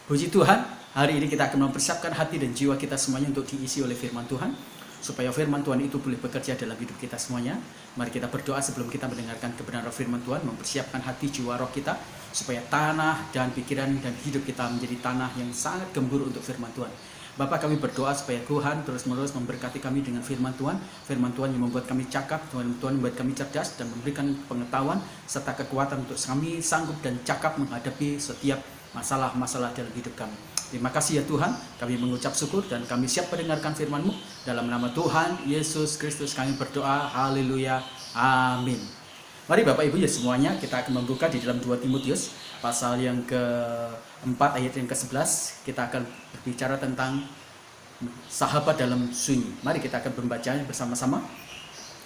Puji Tuhan, hari ini kita akan mempersiapkan hati dan jiwa kita semuanya untuk diisi oleh firman Tuhan, supaya firman Tuhan itu boleh bekerja dalam hidup kita semuanya. Mari kita berdoa sebelum kita mendengarkan kebenaran firman Tuhan, mempersiapkan hati, jiwa, roh kita, supaya tanah dan pikiran dan hidup kita menjadi tanah yang sangat gembur untuk firman Tuhan. Bapak, kami berdoa supaya Tuhan terus-menerus memberkati kami dengan firman Tuhan yang membuat kami cakap, Tuhan membuat kami cerdas dan memberikan pengetahuan serta kekuatan untuk kami sanggup dan cakap menghadapi setiap masalah-masalah dalam hidup kami. Terima kasih ya Tuhan, kami mengucap syukur dan kami siap mendengarkan firman-Mu. Dalam nama Tuhan Yesus Kristus kami berdoa, haleluya, amin. Mari Bapak Ibu ya semuanya, kita akan membuka di dalam 2 Timotius pasal yang ke-4 ayat yang ke-11. Kita akan berbicara tentang sahabat dalam sunyi. Mari kita akan membacanya bersama-sama.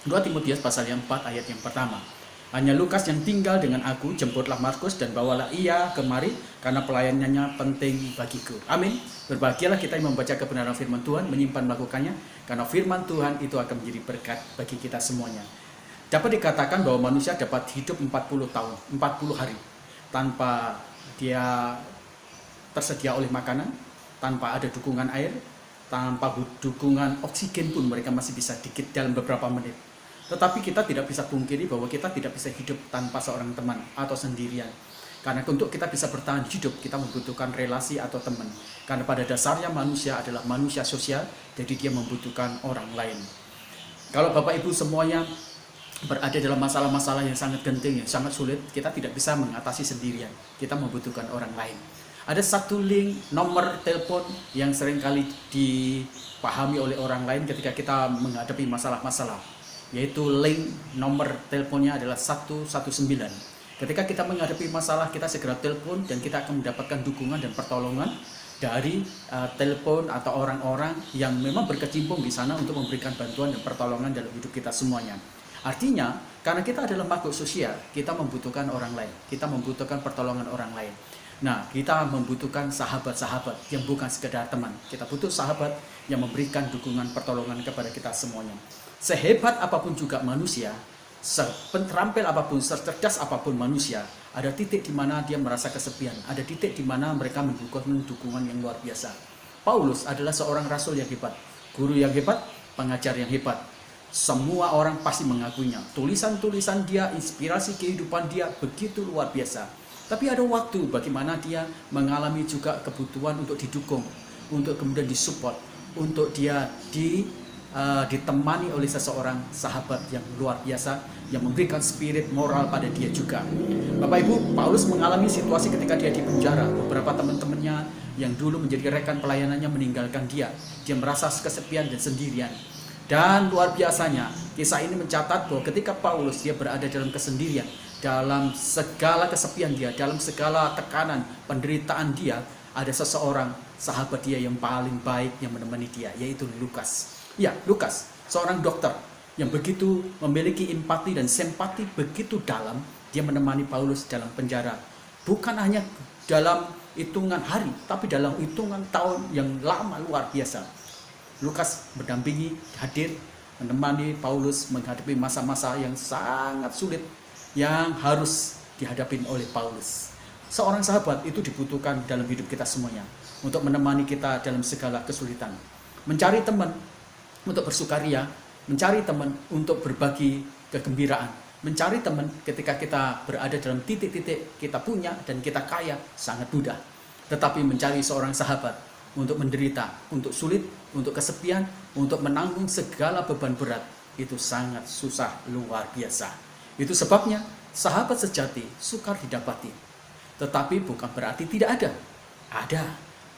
2 Timotius pasal yang 4 ayat yang pertama. Hanya Lukas yang tinggal dengan aku, jemputlah Markus dan bawalah ia kemari, karena pelayanannya penting bagiku. Amin. Berbahagialah kita yang membaca kebenaran firman Tuhan, menyimpan melakukannya, karena firman Tuhan itu akan menjadi berkat bagi kita semuanya. Dapat dikatakan bahwa manusia dapat hidup 40 tahun, 40 hari, tanpa dia tersedia oleh makanan, tanpa ada dukungan air, tanpa dukungan oksigen pun mereka masih bisa dikit dalam beberapa menit. Tetapi kita tidak bisa pungkiri bahwa kita tidak bisa hidup tanpa seorang teman atau sendirian. Karena untuk kita bisa bertahan hidup, kita membutuhkan relasi atau teman. Karena pada dasarnya manusia adalah manusia sosial, jadi dia membutuhkan orang lain. Kalau Bapak Ibu semuanya berada dalam masalah-masalah yang sangat genting, yang sangat sulit, kita tidak bisa mengatasi sendirian. Kita membutuhkan orang lain. Ada satu link nomor telepon yang seringkali dipahami oleh orang lain ketika kita menghadapi masalah-masalah, yaitu link nomor teleponnya adalah 119. Ketika kita menghadapi masalah, kita segera telepon dan kita akan mendapatkan dukungan dan pertolongan dari telepon atau orang-orang yang memang berkecimpung di sana untuk memberikan bantuan dan pertolongan dalam hidup kita semuanya. Artinya, karena kita adalah makhluk sosial, kita membutuhkan orang lain, kita membutuhkan pertolongan orang lain. Nah, kita membutuhkan sahabat-sahabat yang bukan sekedar teman. Kita butuh sahabat yang memberikan dukungan pertolongan kepada kita semuanya. Sehebat apapun juga manusia, seterampil apapun, secerdas apapun manusia, ada titik di mana dia merasa kesepian, ada titik di mana mereka membutuhkan dukungan yang luar biasa. Paulus adalah seorang rasul yang hebat, guru yang hebat, pengajar yang hebat. Semua orang pasti mengakuinya. Tulisan-tulisan dia, inspirasi kehidupan dia begitu luar biasa. Tapi ada waktu bagaimana dia mengalami juga kebutuhan untuk didukung, untuk kemudian disupport, untuk dia ditemani oleh seseorang sahabat yang luar biasa yang memberikan spirit moral pada dia juga. Bapak Ibu, Paulus mengalami situasi ketika dia di penjara. Beberapa teman-temannya yang dulu menjadi rekan pelayanannya meninggalkan dia. Dia merasa kesepian dan sendirian. Dan luar biasanya, kisah ini mencatat bahwa ketika Paulus dia berada dalam kesendirian, dalam segala kesepian dia, dalam segala tekanan, penderitaan dia, ada seseorang sahabat dia yang paling baik yang menemani dia, yaitu Lukas. Ya, Lukas, seorang dokter yang begitu memiliki empati dan simpati begitu dalam, dia menemani Paulus dalam penjara. Bukan hanya dalam hitungan hari, tapi dalam hitungan tahun yang lama luar biasa. Lukas berdampingi, hadir, menemani Paulus menghadapi masa-masa yang sangat sulit yang harus dihadapi oleh Paulus. Seorang sahabat itu dibutuhkan dalam hidup kita semuanya untuk menemani kita dalam segala kesulitan. Mencari teman untuk bersukaria, mencari teman untuk berbagi kegembiraan, mencari teman ketika kita berada dalam titik-titik kita punya dan kita kaya sangat mudah. Tetapi mencari seorang sahabat untuk menderita, untuk sulit, untuk kesepian, untuk menanggung segala beban berat, itu sangat susah luar biasa. Itu sebabnya sahabat sejati sukar didapati. Tetapi bukan berarti tidak ada. Ada.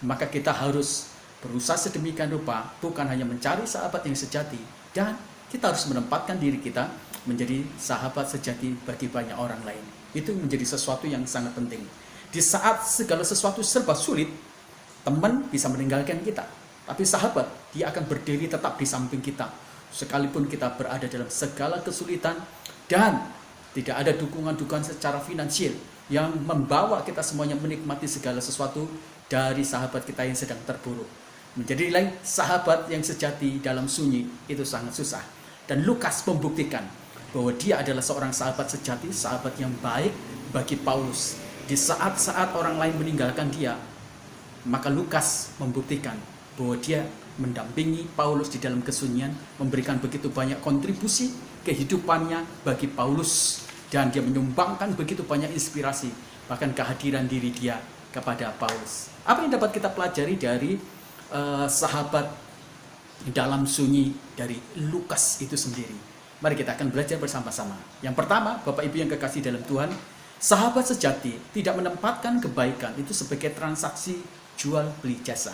Maka kita harus berusaha sedemikian rupa, bukan hanya mencari sahabat yang sejati, dan kita harus menempatkan diri kita menjadi sahabat sejati bagi banyak orang lain. Itu menjadi sesuatu yang sangat penting. Di saat segala sesuatu serba sulit, teman bisa meninggalkan kita, tapi sahabat dia akan berdiri tetap di samping kita sekalipun kita berada dalam segala kesulitan dan tidak ada dukungan-dukungan secara finansial yang membawa kita semuanya menikmati segala sesuatu dari sahabat kita yang sedang terpuruk. Menjadi sahabat yang sejati dalam sunyi itu sangat susah. Dan Lukas membuktikan bahwa dia adalah seorang sahabat sejati, sahabat yang baik bagi Paulus. Di saat-saat orang lain meninggalkan dia, Maka Lukas membuktikan bahwa dia mendampingi Paulus di dalam kesunyian, memberikan begitu banyak kontribusi kehidupannya bagi Paulus, dan dia menyumbangkan begitu banyak inspirasi, bahkan kehadiran diri dia kepada Paulus. Apa yang dapat kita pelajari dari sahabat dalam sunyi dari Lukas itu sendiri? Mari kita akan belajar bersama-sama. Yang pertama, Bapak Ibu yang kekasih dalam Tuhan, sahabat sejati tidak menempatkan kebaikan itu sebagai transaksi jual beli jasa.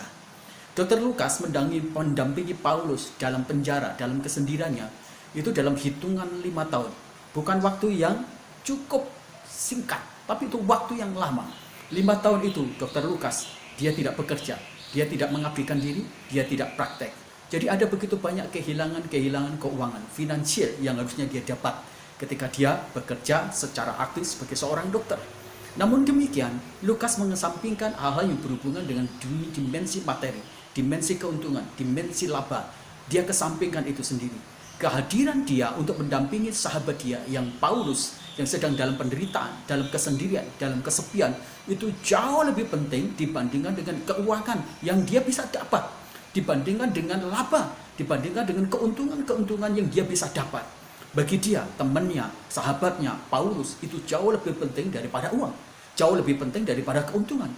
Dr. Lukas mendampingi Paulus dalam penjara, dalam kesendiriannya, itu dalam hitungan 5 tahun. Bukan waktu yang cukup singkat, tapi itu waktu yang lama. 5 tahun itu Dr. Lukas, dia tidak bekerja, dia tidak mengabdikan diri, dia tidak praktek. Jadi ada begitu banyak kehilangan keuangan, finansial yang harusnya dia dapat ketika dia bekerja secara aktif sebagai seorang dokter. Namun demikian, Lukas mengesampingkan hal-hal yang berhubungan dengan dimensi materi, dimensi keuntungan, dimensi laba. Dia kesampingkan itu sendiri. Kehadiran dia untuk mendampingi sahabat dia yang Paulus, yang sedang dalam penderitaan, dalam kesendirian, dalam kesepian, itu jauh lebih penting dibandingkan dengan keuangan yang dia bisa dapat, dibandingkan dengan laba, dibandingkan dengan keuntungan yang dia bisa dapat. Bagi dia, temannya, sahabatnya, Paulus itu jauh lebih penting daripada uang, jauh lebih penting daripada keuntungan,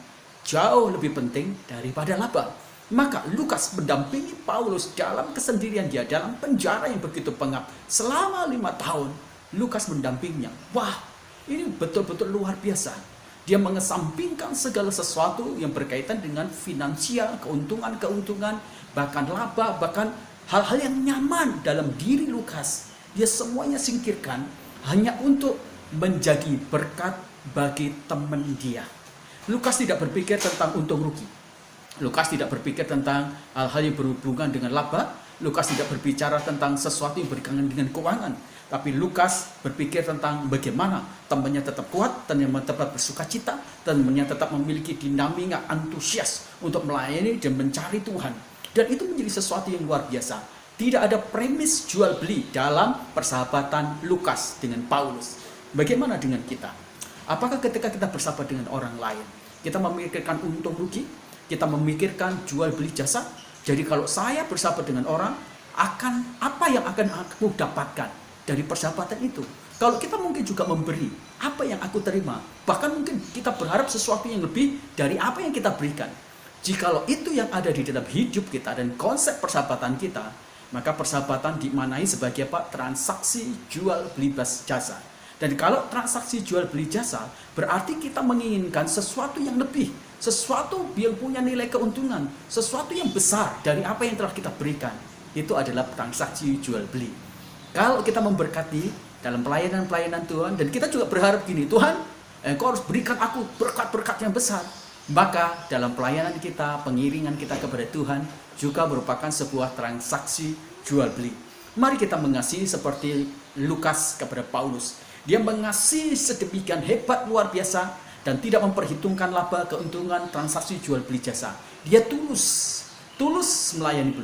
jauh lebih penting daripada laba. Maka Lukas mendampingi Paulus dalam kesendirian dia, dalam penjara yang begitu pengap selama 5 tahun. Lukas mendampinginya. Wah, ini betul-betul luar biasa. Dia mengesampingkan segala sesuatu yang berkaitan dengan finansial, keuntungan, bahkan laba, bahkan hal-hal yang nyaman dalam diri Lukas. Dia semuanya singkirkan hanya untuk menjadi berkat bagi teman dia. Lukas tidak berpikir tentang untung rugi. Lukas tidak berpikir tentang hal-hal yang berhubungan dengan laba. Lukas tidak berbicara tentang sesuatu yang berkaitan dengan keuangan. Tapi Lukas berpikir tentang bagaimana temannya tetap kuat, temannya tetap bersuka cita, temannya tetap memiliki dinamika antusias untuk melayani dan mencari Tuhan. Dan itu menjadi sesuatu yang luar biasa. Tidak ada premis jual beli dalam persahabatan Lukas dengan Paulus. Bagaimana dengan kita? Apakah ketika kita bersahabat dengan orang lain, kita memikirkan untung rugi? Kita memikirkan jual beli jasa? Jadi kalau saya bersahabat dengan orang, apa yang akan aku dapatkan dari persahabatan itu? Kalau kita mungkin juga memberi, apa yang aku terima? Bahkan mungkin kita berharap sesuatu yang lebih dari apa yang kita berikan. Jikalau itu yang ada di dalam hidup kita dan konsep persahabatan kita, maka persahabatan dimaknai sebagai apa? Transaksi jual beli jasa. Dan kalau transaksi jual beli jasa, berarti kita menginginkan sesuatu yang lebih, sesuatu yang punya nilai keuntungan, sesuatu yang besar dari apa yang telah kita berikan. Itu adalah transaksi jual beli. Kalau kita memberkati dalam pelayanan Tuhan, dan kita juga berharap gini, Tuhan, Engkau harus berikan aku berkat-berkat yang besar. Maka dalam pelayanan kita, pengiringan kita kepada Tuhan juga merupakan sebuah transaksi jual beli. Mari kita mengasihi seperti Lukas kepada Paulus. Dia mengasihi sedemikian hebat, luar biasa, dan tidak memperhitungkan laba, keuntungan, transaksi jual beli jasa. Dia tulus melayani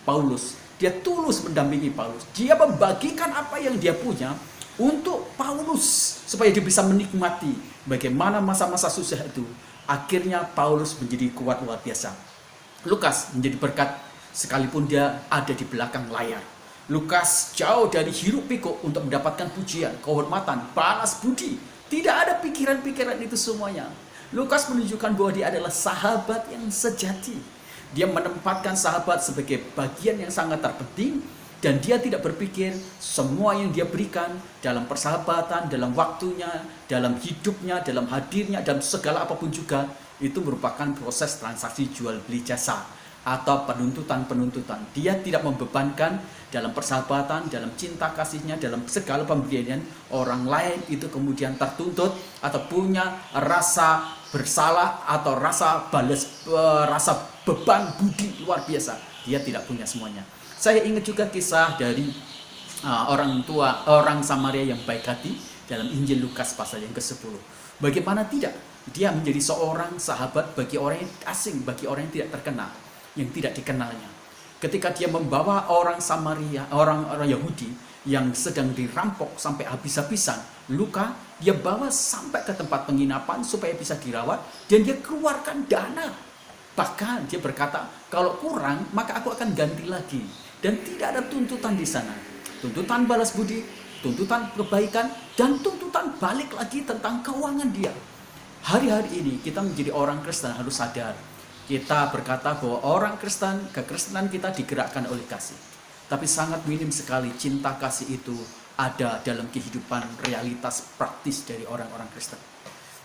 Paulus. Dia tulus mendampingi Paulus. Dia membagikan apa yang dia punya untuk Paulus supaya dia bisa menikmati bagaimana masa-masa susah itu. Akhirnya Paulus menjadi kuat luar biasa. Lukas menjadi berkat sekalipun dia ada di belakang layar. Lukas jauh dari hiruk pikuk untuk mendapatkan pujian, kehormatan, balas budi. Tidak ada pikiran-pikiran itu semuanya. Lukas menunjukkan bahwa dia adalah sahabat yang sejati. Dia menempatkan sahabat sebagai bagian yang sangat terpenting. Dan dia tidak berpikir semua yang dia berikan dalam persahabatan, dalam waktunya, dalam hidupnya, dalam hadirnya, dan segala apapun juga, itu merupakan proses transaksi jual beli jasa atau penuntutan. Dia tidak membebankan dalam persahabatan, dalam cinta kasihnya, dalam segala pemberian orang lain itu kemudian tertuntut atau punya rasa bersalah atau rasa beban budi luar biasa. Dia tidak punya semuanya. Saya ingat juga kisah dari orang Samaria yang baik hati dalam Injil Lukas pasal yang ke-10. Bagaimana tidak? Dia menjadi seorang sahabat bagi orang yang asing, bagi orang yang tidak terkenal, yang tidak dikenalnya. Ketika dia membawa orang Samaria, orang Yahudi yang sedang dirampok sampai habis-habisan, luka, dia bawa sampai ke tempat penginapan supaya bisa dirawat, dan dia keluarkan dana Bahkan dia berkata, kalau kurang maka aku akan ganti lagi. Dan tidak ada tuntutan di sana. Tuntutan balas budi, tuntutan kebaikan, dan tuntutan balik lagi tentang keuangan dia. Hari-hari ini kita menjadi orang Kristen harus sadar. Kita berkata bahwa orang Kristen, kekristenan kita digerakkan oleh kasih. Tapi sangat minim sekali cinta kasih itu ada dalam kehidupan realitas praktis dari orang-orang Kristen.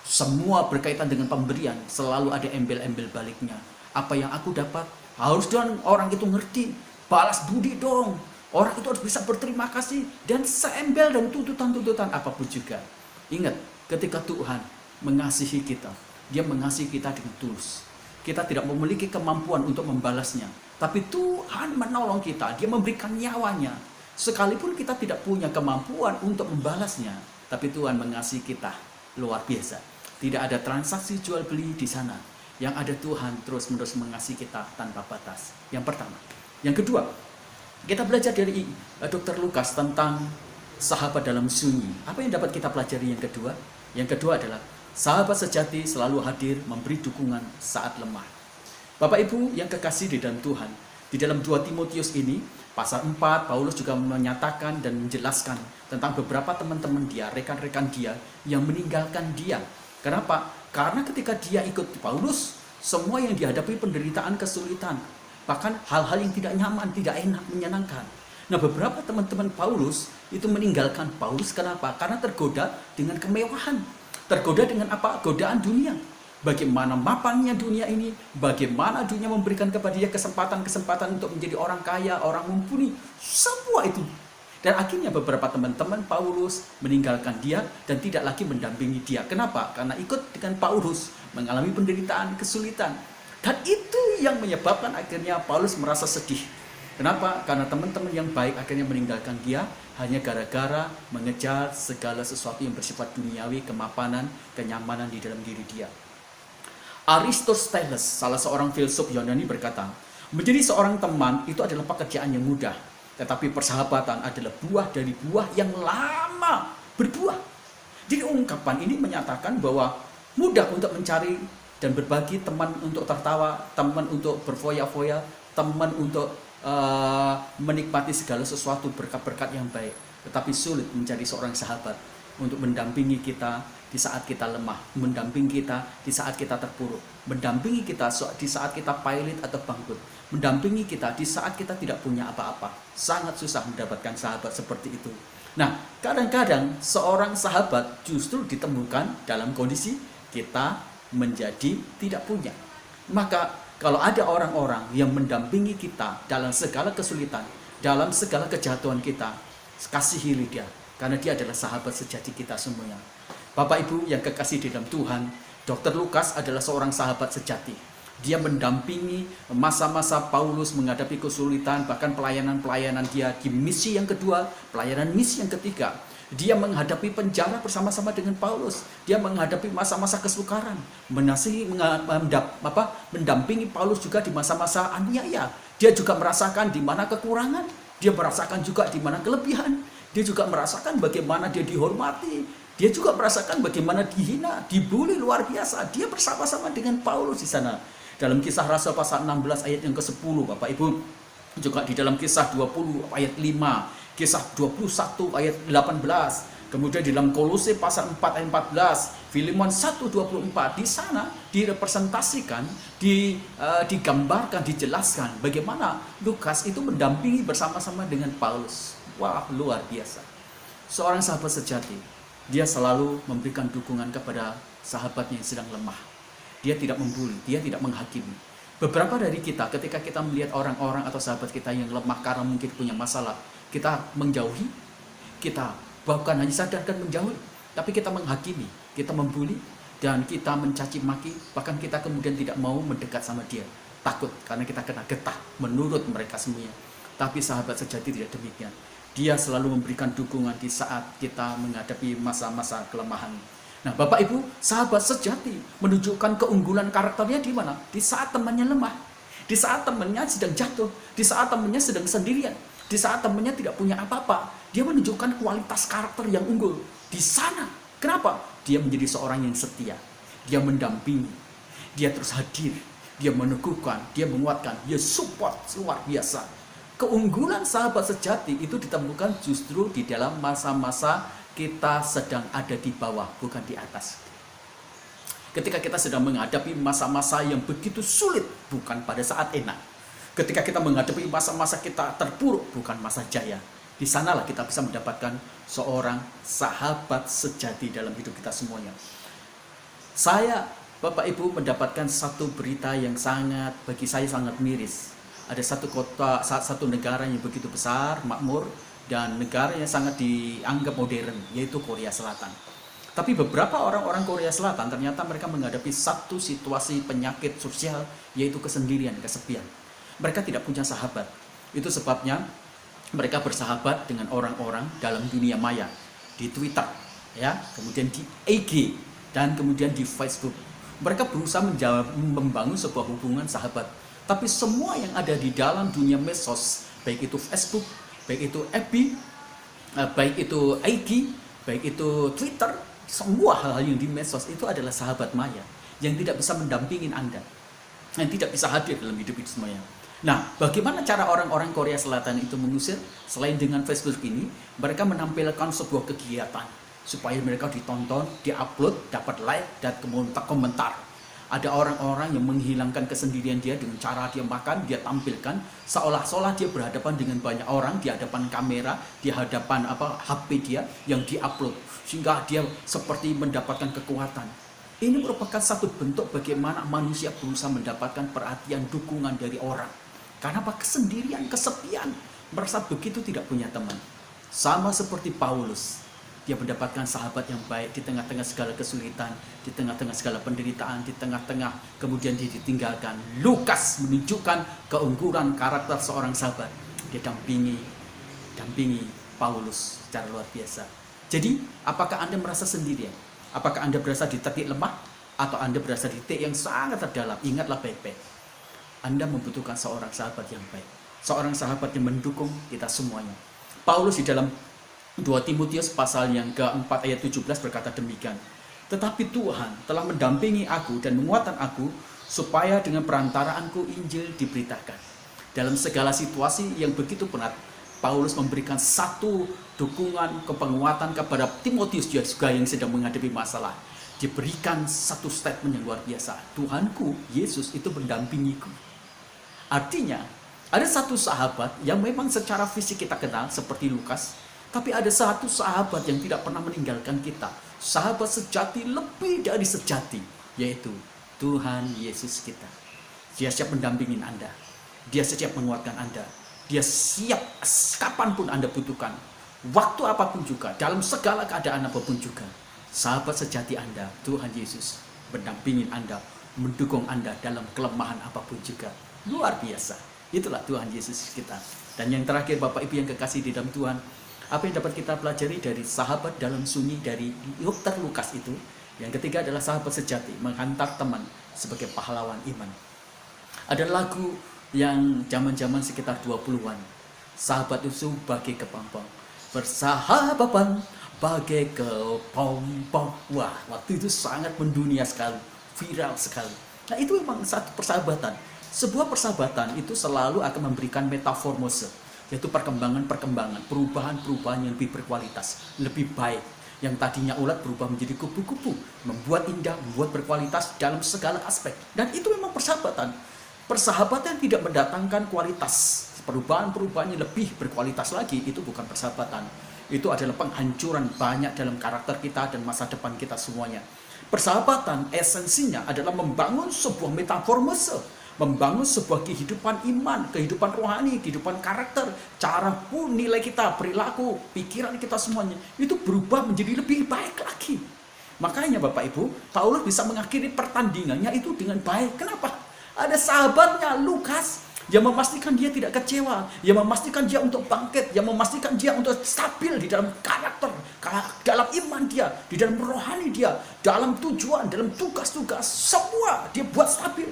Semua berkaitan dengan pemberian, selalu ada embel-embel baliknya. Apa yang aku dapat, harus dong orang itu ngerti. Balas budi dong. Orang itu harus bisa berterima kasih. Dan seembel dan tuntutan-tuntutan apapun juga. Ingat, ketika Tuhan mengasihi kita, Dia mengasihi kita dengan tulus. Kita tidak memiliki kemampuan untuk membalasnya. Tapi Tuhan menolong kita, Dia memberikan nyawanya. Sekalipun kita tidak punya kemampuan untuk membalasnya, tapi Tuhan mengasihi kita luar biasa. Tidak ada transaksi jual beli di sana. Yang ada Tuhan terus-menerus mengasihi kita tanpa batas. Yang pertama. Yang kedua, kita belajar dari Dr. Lukas tentang sahabat dalam sunyi. Apa yang dapat kita pelajari yang kedua? Yang kedua adalah sahabat sejati selalu hadir memberi dukungan saat lemah. Bapak Ibu yang kekasih di dalam Tuhan, di dalam 2 Timotius ini, pasal 4, Paulus juga menyatakan dan menjelaskan tentang beberapa teman-teman dia, rekan-rekan dia yang meninggalkan dia. Kenapa? Karena ketika dia ikut Paulus, semua yang dihadapi penderitaan, kesulitan, bahkan hal-hal yang tidak nyaman, tidak enak, menyenangkan. Nah, beberapa teman-teman Paulus itu meninggalkan Paulus. Kenapa? Karena tergoda dengan kemewahan. Tergoda dengan apa? Godaan dunia. Bagaimana mapannya dunia ini, bagaimana dunia memberikan kepada dia kesempatan-kesempatan untuk menjadi orang kaya, orang mumpuni, semua itu. Dan akhirnya beberapa teman-teman Paulus meninggalkan dia dan tidak lagi mendampingi dia. Kenapa? Karena ikut dengan Paulus mengalami penderitaan, kesulitan. Dan itu yang menyebabkan akhirnya Paulus merasa sedih. Kenapa? Karena teman-teman yang baik akhirnya meninggalkan dia hanya gara-gara mengejar segala sesuatu yang bersifat duniawi, kemapanan, kenyamanan di dalam diri dia. Aristoteles, salah seorang filsuf Yunani berkata, menjadi seorang teman itu adalah pekerjaan yang mudah, tetapi persahabatan adalah buah dari buah yang lama berbuah. Jadi ungkapan ini menyatakan bahwa mudah untuk mencari dan berbagi, teman untuk tertawa, teman untuk berfoya-foya, teman untuk menikmati segala sesuatu berkat-berkat yang baik. Tetapi sulit mencari seorang sahabat untuk mendampingi kita di saat kita lemah, mendampingi kita di saat kita terpuruk, mendampingi kita di saat kita pailit atau bangkrut, mendampingi kita di saat kita tidak punya apa-apa. Sangat susah mendapatkan sahabat seperti itu. Nah, kadang-kadang seorang sahabat justru ditemukan dalam kondisi kita menjadi tidak punya. Maka kalau ada orang-orang yang mendampingi kita dalam segala kesulitan, dalam segala kejatuhan kita, kasihi dia, karena dia adalah sahabat sejati kita semuanya. Bapak Ibu yang kekasih di dalam Tuhan, Dr. Lukas adalah seorang sahabat sejati. Dia mendampingi masa-masa Paulus menghadapi kesulitan, bahkan pelayanan-pelayanan dia di misi yang kedua, pelayanan misi yang ketiga. Dia menghadapi penjara bersama-sama dengan Paulus. Dia menghadapi masa-masa kesukaran, mendampingi Paulus juga di masa-masa aniaya. Dia juga merasakan di mana kekurangan, dia merasakan juga di mana kelebihan. Dia juga merasakan bagaimana dia dihormati. Dia juga merasakan bagaimana dihina, dibully luar biasa. Dia bersama-sama dengan Paulus di sana. Dalam Kisah Rasul pasal 16 ayat yang ke-10, Bapak Ibu. Juga di dalam Kisah 20 ayat 5. Kisah 21 ayat 18. Kemudian di dalam Kolose pasal 4 ayat 14. Filemon 1:24. Di sana direpresentasikan, digambarkan, dijelaskan bagaimana Lukas itu mendampingi bersama-sama dengan Paulus. Wah, luar biasa. Seorang sahabat sejati, dia selalu memberikan dukungan kepada sahabatnya yang sedang lemah. Dia tidak membuli, dia tidak menghakimi. Beberapa dari kita, ketika kita melihat orang-orang atau sahabat kita yang lemah karena mungkin punya masalah, kita menjauhi, kita bukan hanya sadarkan menjauhi, tapi kita menghakimi, kita membuli, dan kita mencaci maki, bahkan kita kemudian tidak mau mendekat sama dia. Takut, karena kita kena getah menurut mereka semuanya. Tapi sahabat sejati tidak demikian. Dia selalu memberikan dukungan di saat kita menghadapi masa-masa kelemahan. Nah, Bapak Ibu, sahabat sejati menunjukkan keunggulan karakternya di mana? Di saat temannya lemah, di saat temannya sedang jatuh, di saat temannya sedang sendirian, di saat temannya tidak punya apa-apa. Dia menunjukkan kualitas karakter yang unggul di sana. Kenapa? Dia menjadi seorang yang setia. Dia mendampingi, dia terus hadir, dia meneguhkan, dia menguatkan, dia support luar biasa. Keunggulan sahabat sejati itu ditemukan justru di dalam masa-masa kita sedang ada di bawah, bukan di atas. Ketika kita sedang menghadapi masa-masa yang begitu sulit, bukan pada saat enak. Ketika kita menghadapi masa-masa kita terpuruk, bukan masa jaya. Di sanalah kita bisa mendapatkan seorang sahabat sejati dalam hidup kita semuanya. Saya, Bapak Ibu, mendapatkan satu berita yang bagi saya sangat miris. Ada satu negara yang begitu besar, makmur, dan negara yang sangat dianggap modern, yaitu Korea Selatan. Tapi beberapa orang-orang Korea Selatan ternyata mereka menghadapi satu situasi penyakit sosial, yaitu kesendirian, kesepian. Mereka tidak punya sahabat. Itu sebabnya mereka bersahabat dengan orang-orang dalam dunia maya, di Twitter, ya, kemudian di IG, dan kemudian di Facebook. Mereka berusaha membangun sebuah hubungan sahabat. Tapi semua yang ada di dalam dunia medsos, baik itu Facebook, baik itu FB, baik itu IG, baik itu Twitter, semua hal-hal yang di medsos itu adalah sahabat maya yang tidak bisa mendampingin Anda, yang tidak bisa hadir dalam hidup itu semuanya. Nah, bagaimana cara orang-orang Korea Selatan itu mengusir? Selain dengan Facebook ini, mereka menampilkan sebuah kegiatan supaya mereka ditonton, diupload, dapat like, dan komentar. Ada orang-orang yang menghilangkan kesendirian dia dengan cara dia makan, dia tampilkan seolah-olah dia berhadapan dengan banyak orang, di hadapan kamera, di hadapan HP dia yang diupload, sehingga dia seperti mendapatkan kekuatan. Ini merupakan satu bentuk bagaimana manusia berusaha mendapatkan perhatian, dukungan dari orang. Karena kesendirian, kesepian, merasa begitu tidak punya teman. Sama seperti Paulus. Dia mendapatkan sahabat yang baik di tengah-tengah segala kesulitan, di tengah-tengah segala penderitaan, di tengah-tengah kemudian dia ditinggalkan. Lukas menunjukkan keunggulan karakter seorang sahabat. Dia dampingi Paulus secara luar biasa. Jadi, apakah Anda merasa sendirian? Apakah Anda berasa di titik lemah? Atau Anda berasa di titik yang sangat terdalam? Ingatlah baik-baik. Anda membutuhkan seorang sahabat yang baik. Seorang sahabat yang mendukung kita semuanya. Paulus di dalam 2 Timotius pasal yang keempat ayat 17 berkata demikian. Tetapi Tuhan telah mendampingi aku dan menguatkan aku supaya dengan perantaraanku Injil diberitakan. Dalam segala situasi yang begitu berat, Paulus memberikan satu dukungan, penguatan kepada Timotius juga yang sedang menghadapi masalah. Diberikan satu statement yang luar biasa. Tuhanku, Yesus itu mendampingiku. Artinya, ada satu sahabat yang memang secara fisik kita kenal seperti Lukas, tapi ada satu sahabat yang tidak pernah meninggalkan kita. Sahabat sejati lebih dari sejati, yaitu Tuhan Yesus kita. Dia siap mendampingin Anda. Dia siap menguatkan Anda. Dia siap kapanpun Anda butuhkan. Waktu apapun juga, dalam segala keadaan apapun juga. Sahabat sejati Anda, Tuhan Yesus, mendampingin Anda, mendukung Anda dalam kelemahan apapun juga. Luar biasa. Itulah Tuhan Yesus kita. Dan yang terakhir, Bapak Ibu yang kekasih di dalam Tuhan, apa yang dapat kita pelajari dari sahabat dalam sunyi dari Dr. Lukas itu? Yang ketiga adalah sahabat sejati, menghantar teman sebagai pahlawan iman. Ada lagu yang zaman-zaman sekitar 20-an. Sahabat itu bagai kepompong. Bersahabatan bagai kepompong. Wah, waktu itu sangat mendunia sekali, viral sekali. Nah, itu memang satu persahabatan. Sebuah persahabatan itu selalu akan memberikan metamorfose, yaitu perkembangan-perkembangan, perubahan-perubahan yang lebih berkualitas, lebih baik. Yang tadinya ulat berubah menjadi kupu-kupu, membuat indah, membuat berkualitas dalam segala aspek. Dan itu memang persahabatan. Persahabatan tidak mendatangkan kualitas. Perubahan-perubahan yang lebih berkualitas lagi, itu bukan persahabatan. Itu adalah penghancuran banyak dalam karakter kita dan masa depan kita semuanya. Persahabatan esensinya adalah membangun sebuah metamorfose, membangun sebuah kehidupan iman, kehidupan rohani, kehidupan karakter, cara pun nilai kita, perilaku, pikiran kita semuanya itu berubah menjadi lebih baik lagi. Makanya Bapak Ibu, Paulus bisa mengakhiri pertandingannya itu dengan baik. Kenapa? Ada sahabatnya Lukas yang memastikan dia tidak kecewa, yang memastikan dia untuk bangkit, yang memastikan dia untuk stabil di dalam karakter, dalam iman dia, di dalam rohani dia, dalam tujuan, dalam tugas-tugas, semua dia buat stabil.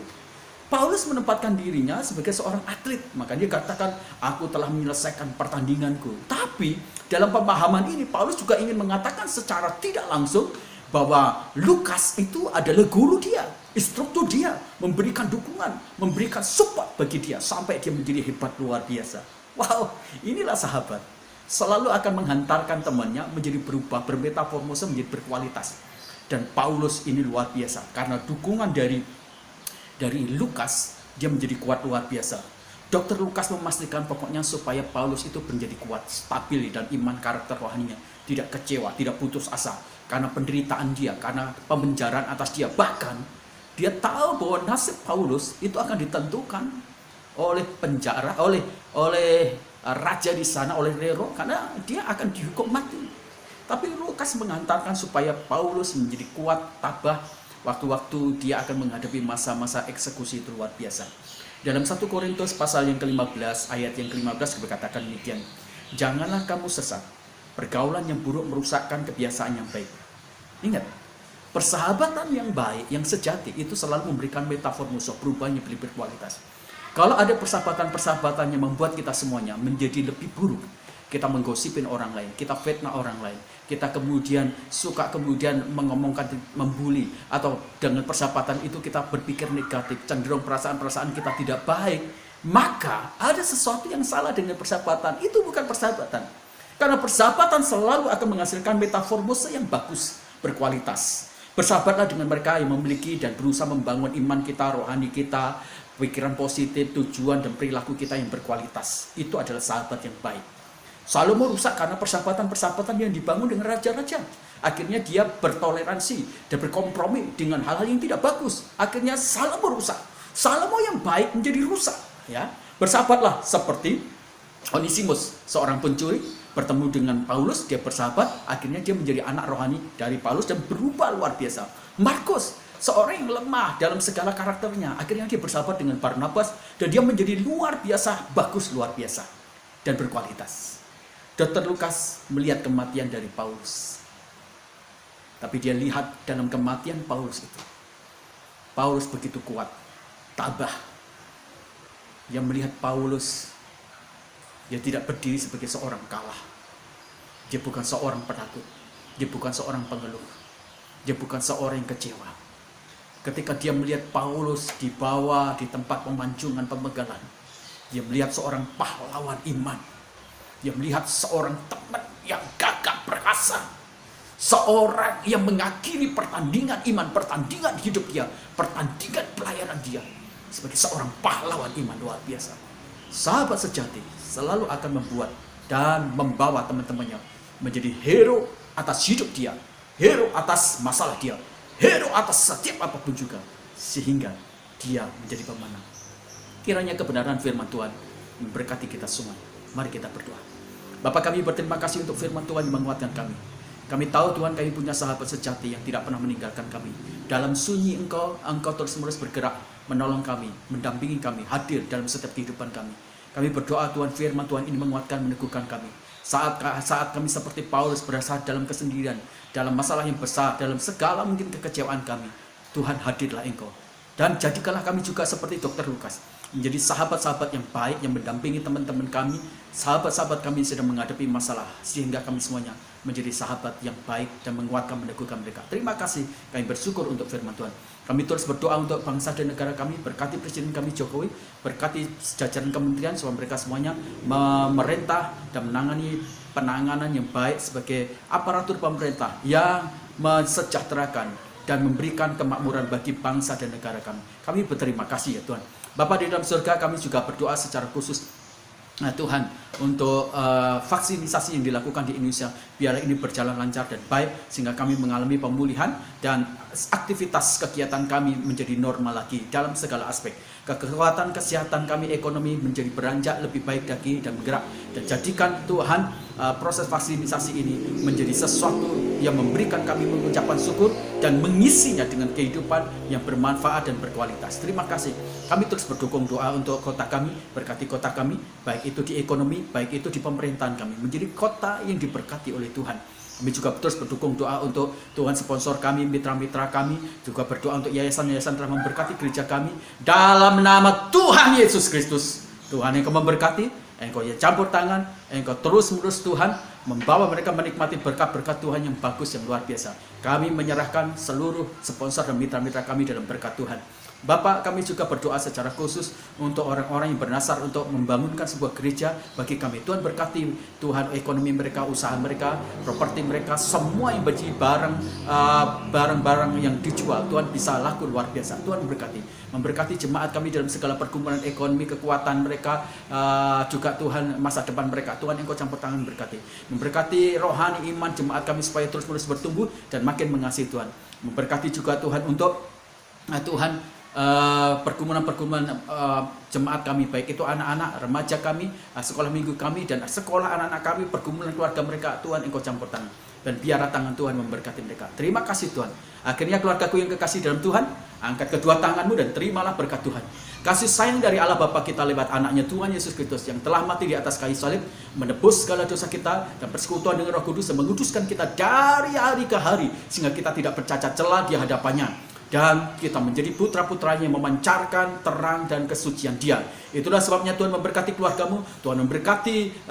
Paulus menempatkan dirinya sebagai seorang atlet, maka dia katakan, aku telah menyelesaikan pertandinganku. Tapi dalam pemahaman ini, Paulus juga ingin mengatakan secara tidak langsung bahwa Lukas itu adalah guru dia. instruktur dia, memberikan dukungan, memberikan support bagi dia sampai dia menjadi hebat luar biasa. Wow, inilah sahabat. Selalu akan menghantarkan temannya menjadi berubah, bermetamorfosa menjadi berkualitas. Dan Paulus ini luar biasa karena dukungan dari Lukas, dia menjadi kuat luar biasa. Dr. Lukas memastikan pokoknya supaya Paulus itu menjadi kuat, stabil dan iman karakter rohaninya, tidak kecewa, tidak putus asa karena penderitaan dia, karena pemenjaraan atas dia. Bahkan dia tahu bahwa nasib Paulus itu akan ditentukan oleh penjara, oleh raja di sana, oleh Nero, karena dia akan dihukum mati. Tapi Lukas mengantarkan supaya Paulus menjadi kuat, tabah, waktu-waktu dia akan menghadapi masa-masa eksekusi itu luar biasa. Dalam 1 Korintus pasal yang ke-15, ayat yang ke-15 berkatakan demikian. Janganlah kamu sesat, pergaulan yang buruk merusakkan kebiasaan yang baik. Ingat, persahabatan yang baik, yang sejati itu selalu memberikan metamorfosa, perubahannya lebih berkualitas. Kalau ada persahabatan yang membuat kita semuanya menjadi lebih buruk, kita menggosipin orang lain, kita fitnah orang lain, kita kemudian suka mengomongkan, membuli, atau dengan persahabatan itu kita berpikir negatif, cenderung perasaan-perasaan kita tidak baik, maka ada sesuatu yang salah dengan persahabatan. Itu bukan persahabatan. Karena persahabatan selalu akan menghasilkan metamorfosa yang bagus, berkualitas. Bersahabatlah dengan mereka yang memiliki dan berusaha membangun iman kita, rohani kita, pikiran positif, tujuan dan perilaku kita yang berkualitas. Itu adalah sahabat yang baik. Salomo rusak karena persahabatan yang dibangun dengan raja-raja. Akhirnya dia bertoleransi dan berkompromi dengan hal-hal yang tidak bagus. Akhirnya Salomo rusak. Salomo yang baik menjadi rusak. Ya, bersahabatlah seperti Onesimus, seorang pencuri, bertemu dengan Paulus, dia bersahabat, akhirnya dia menjadi anak rohani dari Paulus dan berubah luar biasa. Markus, seorang yang lemah dalam segala karakternya, akhirnya dia bersahabat dengan Barnabas dan dia menjadi luar biasa, bagus luar biasa dan berkualitas. Dr. Lukas melihat kematian dari Paulus, tapi dia lihat dalam kematian Paulus itu, Paulus begitu kuat, tabah. Dia melihat Paulus, dia tidak berdiri sebagai seorang kalah. Dia bukan seorang penakut. Dia bukan seorang pengeluh. Dia bukan seorang yang kecewa. Ketika dia melihat Paulus dibawa di tempat pemanjungan pemegalan, dia melihat seorang pahlawan iman. Dia melihat seorang teman yang gagah perkasa. Seorang yang mengakhiri pertandingan iman, pertandingan hidup dia, pertandingan pelayanan dia sebagai seorang pahlawan iman luar biasa. Sahabat sejati selalu akan membuat dan membawa teman-temannya menjadi hero atas hidup dia, hero atas masalah dia, hero atas setiap apapun juga, sehingga dia menjadi pemenang. Kiranya kebenaran firman Tuhan memberkati kita semua. Mari kita berdoa. Bapa, kami berterima kasih untuk firman Tuhan yang menguatkan kami. Kami tahu Tuhan, kami punya sahabat sejati yang tidak pernah meninggalkan kami. Dalam sunyi Engkau terus-menerus bergerak, menolong kami, mendampingi kami, hadir dalam setiap kehidupan kami. Kami berdoa Tuhan, firman Tuhan ini menguatkan, meneguhkan kami. Saat kami seperti Paulus berasa dalam kesendirian, dalam masalah yang besar, dalam segala mungkin kekecewaan kami, Tuhan hadirlah Engkau. Dan jadikanlah kami juga seperti Dr. Lukas, menjadi sahabat-sahabat yang baik, yang mendampingi teman-teman kami, sahabat-sahabat kami sedang menghadapi masalah, sehingga kami semuanya menjadi sahabat yang baik dan menguatkan, meneguhkan mereka. Terima kasih, kami bersyukur untuk firman Tuhan. Kami terus berdoa untuk bangsa dan negara kami, berkati Presiden kami Jokowi, berkati jajaran kementerian, supaya mereka semuanya memerintah dan menangani penanganan yang baik sebagai aparatur pemerintah yang mensejahterakan dan memberikan kemakmuran bagi bangsa dan negara kami. Kami berterima kasih ya Tuhan. Bapa di dalam surga, kami juga berdoa secara khusus Tuhan untuk vaksinisasi yang dilakukan di Indonesia, biarlah ini berjalan lancar dan baik sehingga kami mengalami pemulihan dan aktivitas kegiatan kami menjadi normal lagi dalam segala aspek. Kekuatan kesehatan kami, ekonomi menjadi beranjak lebih baik lagi dan bergerak, dan jadikan Tuhan proses vaksinisasi ini menjadi sesuatu yang memberikan kami mengucapkan syukur dan mengisinya dengan kehidupan yang bermanfaat dan berkualitas. Terima kasih. Kami terus berdukung doa untuk kota kami, berkati kota kami, baik itu di ekonomi, baik itu di pemerintahan kami, menjadi kota yang diberkati oleh Tuhan. Kami juga terus berdukung doa untuk Tuhan sponsor kami, mitra-mitra kami, juga berdoa untuk yayasan-yayasan telah memberkati gereja kami. Dalam nama Tuhan Yesus Kristus, Tuhan Engkau memberkati, Engkau yang campur tangan, Engkau terus-menerus Tuhan membawa mereka menikmati berkat-berkat Tuhan yang bagus, yang luar biasa. Kami menyerahkan seluruh sponsor dan mitra-mitra kami dalam berkat Tuhan. Bapak, kami juga berdoa secara khusus untuk orang-orang yang bernasar untuk membangunkan sebuah gereja bagi kami. Tuhan berkati, Tuhan, ekonomi mereka, usaha mereka, properti mereka, semua yang berji barang-barang yang dijual, Tuhan bisa laku luar biasa. Tuhan memberkati jemaat kami dalam segala pergumulan ekonomi, kekuatan mereka, juga Tuhan masa depan mereka. Tuhan, Engkau campur tangan memberkati rohani iman jemaat kami supaya terus-menerus bertumbuh dan makin mengasihi Tuhan. Memberkati juga Tuhan untuk pergumulan-pergumulan jemaat kami, baik itu anak-anak, remaja kami, sekolah minggu kami, dan sekolah anak-anak kami, pergumulan keluarga mereka. Tuhan, Engkau campur tangan, dan biarlah tangan Tuhan memberkati mereka. Terima kasih Tuhan. Akhirnya keluargaku yang kekasih dalam Tuhan, angkat kedua tanganmu dan terimalah berkat Tuhan. Kasih sayang dari Allah Bapa kita lewat anaknya Tuhan Yesus Kristus yang telah mati di atas kayu salib, menebus segala dosa kita, dan persekutuan dengan Roh Kudus yang menguduskan kita dari hari ke hari, sehingga kita tidak bercacat celah di hadapannya. Dan kita menjadi putra-putranya yang memancarkan terang dan kesucian Dia. Itulah sebabnya Tuhan memberkati keluargamu, Tuhan memberkati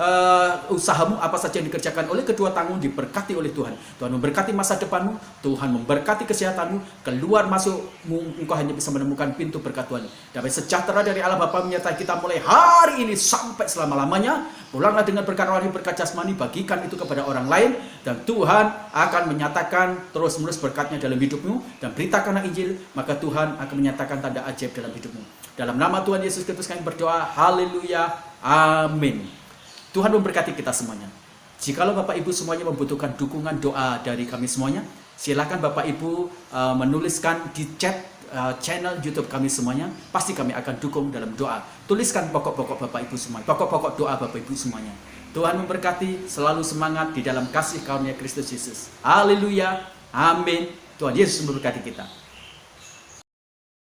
usahamu, apa saja yang dikerjakan oleh kedua tanganmu diberkati oleh Tuhan. Tuhan memberkati masa depanmu, Tuhan memberkati kesehatanmu, keluar masukmu, engkau hanya bisa menemukan pintu berkat Tuhan. Damai sejahtera dari Allah Bapa menyertai kita mulai hari ini sampai selama-lamanya. Pulanglah dengan berkat rohani, berkat jasmani, bagikan itu kepada orang lain, dan Tuhan akan menyatakan terus-menerus berkatnya dalam hidupmu, dan beritakanlah Injil, maka Tuhan akan menyatakan tanda ajaib dalam hidupmu. Dalam nama Tuhan Yesus Kristus kami berdoa, haleluya, amin. Tuhan memberkati kita semuanya. Jikalau Bapak Ibu semuanya membutuhkan dukungan doa dari kami semuanya, silakan Bapak Ibu menuliskan di chat channel YouTube kami semuanya. Pasti kami akan dukung dalam doa. Tuliskan pokok-pokok Bapak Ibu semuanya, pokok-pokok doa Bapak Ibu semuanya. Tuhan memberkati, selalu semangat di dalam kasih karunia Kristus Yesus. Haleluya, amin. Tuhan Yesus memberkati kita.